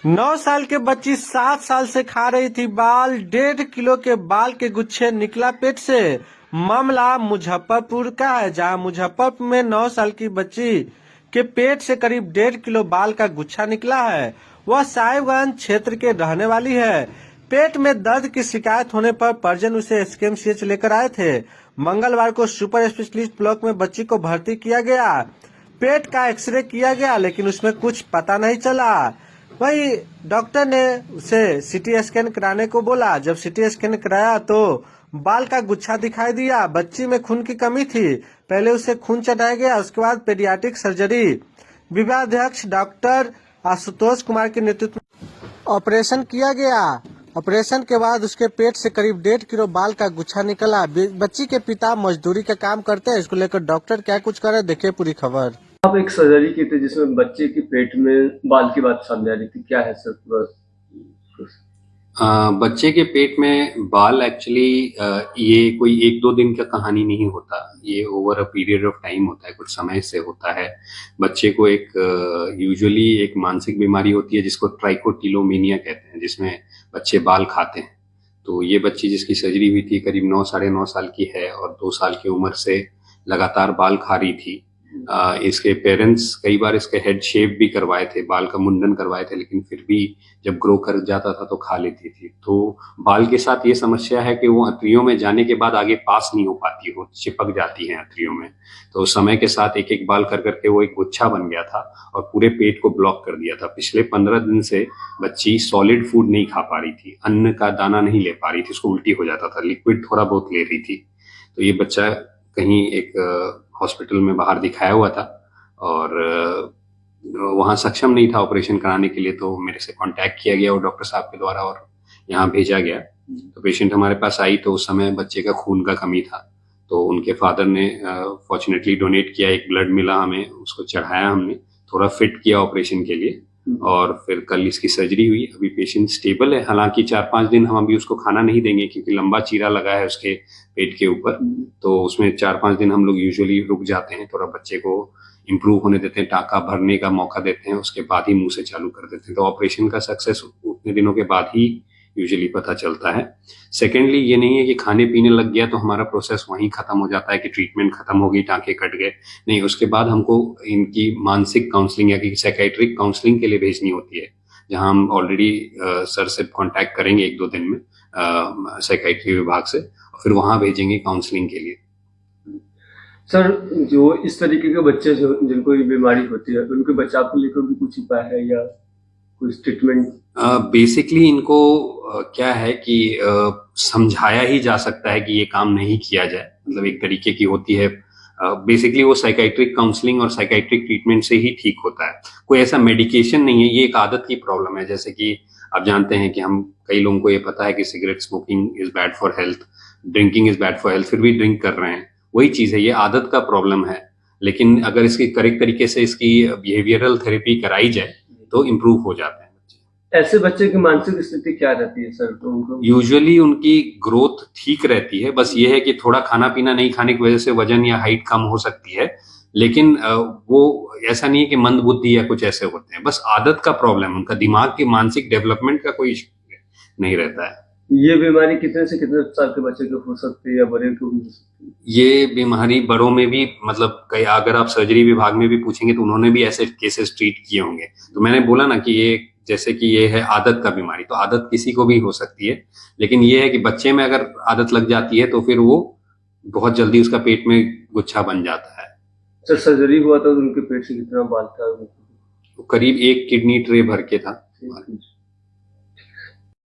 9 साल के बच्ची 7 साल से खा रही थी बाल। 1.5 किलो के बाल के गुच्छे निकला पेट से। मामला मुजफ्फरपुर का है, जहां मुजफ्फरपुर में 9 साल की बच्ची के पेट से करीब 1.5 किलो बाल का गुच्छा निकला है। वह साहिबगंज क्षेत्र के रहने वाली है। पेट में दर्द की शिकायत होने पर परिजन उसे एसकेएमसीएच लेकर आए थे। मंगलवार को सुपर स्पेशलिस्ट ब्लॉक में बच्ची को भर्ती किया गया। पेट का एक्सरे किया गया, लेकिन उसमें कुछ पता नहीं चला। वही डॉक्टर ने उसे सीटी स्कैन कराने को बोला। जब सीटी स्कैन कराया तो बाल का गुच्छा दिखाई दिया। बच्ची में खून की कमी थी। पहले उसे खून चढ़ाया गया, उसके बाद पेडियाट्रिक सर्जरी विभागाध्यक्ष डॉक्टर आशुतोष कुमार के नेतृत्व में ऑपरेशन किया गया। ऑपरेशन के बाद उसके पेट से करीब 1.5 किलो बाल का गुच्छा निकला। बच्ची के पिता मजदूरी का काम करते हैं। इसको लेकर डॉक्टर क्या कुछ करे, देखिए पूरी खबर। आप एक सर्जरी की थी जिसमें बच्चे के पेट में बाल की बात सामने आ रही थी, क्या है सर पूरा? बच्चे के पेट में बाल एक्चुअली ये कोई 1-2 दिन का कहानी नहीं होता। ये over a period of time होता है, कुछ समय से होता है। बच्चे को एक यूजुअली एक मानसिक बीमारी होती है जिसको ट्राइकोटिलोमेनिया कहते हैं, जिसमें बच्चे बाल खाते हैं। तो ये बच्ची जिसकी सर्जरी हुई थी करीब 9 साढ़े 9 साल की है और 2 साल की उम्र से लगातार बाल खा रही थी। इसके पेरेंट्स कई बार इसके हेड शेप भी करवाए थे, बाल का मुंडन करवाए थे, लेकिन फिर भी जब ग्रो कर जाता था तो खा लेती थी। तो बाल के साथ ये समस्या है कि वो अतरियों में जाने के बाद आगे पास नहीं हो पाती, वो चिपक जाती हैं अतरियों में। तो समय के साथ एक एक बाल कर करके वो एक गुच्छा बन गया था और पूरे पेट को ब्लॉक कर दिया था। पिछले 15 दिन से बच्ची सॉलिड फूड नहीं खा पा रही थी, अन्न का दाना नहीं ले पा रही थी, उसको उल्टी हो जाता था, लिक्विड थोड़ा बहुत ले रही थी। तो ये बच्चा कहीं एक हॉस्पिटल में बाहर दिखाया हुआ था और वहाँ सक्षम नहीं था ऑपरेशन कराने के लिए, तो मेरे से कांटेक्ट किया गया और डॉक्टर साहब के द्वारा और यहाँ भेजा गया। तो पेशेंट हमारे पास आई तो उस समय बच्चे का खून का कमी था, तो उनके फादर ने फॉर्चुनेटली डोनेट किया, एक ब्लड मिला हमें, उसको चढ़ाया हमने, थोड़ा फिट किया ऑपरेशन के लिए और फिर कल इसकी सर्जरी हुई। अभी पेशेंट स्टेबल है, हालांकि 4-5 दिन हम अभी उसको खाना नहीं देंगे क्योंकि लंबा चीरा लगा है उसके पेट के ऊपर, तो उसमें 4-5 दिन हम लोग यूजुअली रुक जाते हैं, थोड़ा बच्चे को इम्प्रूव होने देते हैं, टाका भरने का मौका देते हैं, उसके बाद ही मुंह से चालू कर देते हैं। तो ऑपरेशन का सक्सेस उतने दिनों के बाद ही यूजुअली पता चलता है। सेकेंडली ये नहीं है कि खाने पीने लग गया तो हमारा प्रोसेस वहीं खत्म हो जाता है कि ट्रीटमेंट खत्म हो गई, टाँके कट गए, नहीं, उसके बाद हमको इनकी मानसिक काउंसलिंग या साइकेट्रिक काउंसलिंग के लिए भेजनी होती है, जहां हम ऑलरेडी सर से कांटेक्ट करेंगे 1-2 दिन में साइकेट्री विभाग से, और फिर वहां भेजेंगे काउंसलिंग के लिए। सर, जो इस तरीके के बच्चे जो जिनको ये बीमारी होती है उनके बचाव के लिए कोई भी कुछ उपाय है या कोई ट्रीटमेंट? बेसिकली इनको क्या है कि समझाया ही जा सकता है कि ये काम नहीं किया जाए, मतलब एक तरीके की होती है। बेसिकली वो साइकेट्रिक काउंसलिंग और साइकेट्रिक ट्रीटमेंट से ही ठीक होता है, कोई ऐसा मेडिकेशन नहीं है। ये एक आदत की प्रॉब्लम है, जैसे कि आप जानते हैं कि हम कई लोगों को ये पता है कि cigarette smoking is bad for health, drinking is bad for health, फिर भी ड्रिंक कर रहे हैं। वही चीज है, ये आदत का प्रॉब्लम है। लेकिन अगर इसकी करेक्ट तरीके से इसकी बिहेवियरल थेरेपी कराई जाए तो इम्प्रूव हो जाते हैं। ऐसे बच्चे की मानसिक स्थिति क्या रहती है सर? तो उनको यूजुअली उनकी ग्रोथ ठीक रहती है, बस ये है कि थोड़ा खाना पीना नहीं खाने की वजह से वजन या हाइट कम हो सकती है, लेकिन वो ऐसा नहीं है कि मंद बुद्धि या कुछ ऐसे होते हैं, बस आदत का प्रॉब्लम, उनका दिमाग के मानसिक डेवलपमेंट का कोई इश्यू नहीं रहता है। ये बीमारी कितने से कितने साल के बच्चे को हो सकती है या बड़े को भी हो सकती है? ये बीमारी बड़ों में भी, मतलब कई, अगर आप सर्जरी विभाग में भी पूछेंगे तो उन्होंने भी ऐसे केसेस ट्रीट किए होंगे। तो मैंने बोला ना कि ये जैसे कि ये है आदत का बीमारी, तो आदत किसी को भी हो सकती है, लेकिन ये है कि बच्चे में अगर आदत लग जाती है तो फिर वो बहुत जल्दी उसका पेट में गुच्छा बन जाता है। सर, सर्जरी हुआ था तो उनके पेट से कितना बाल था? तो करीब 1 किडनी ट्रे भर के था।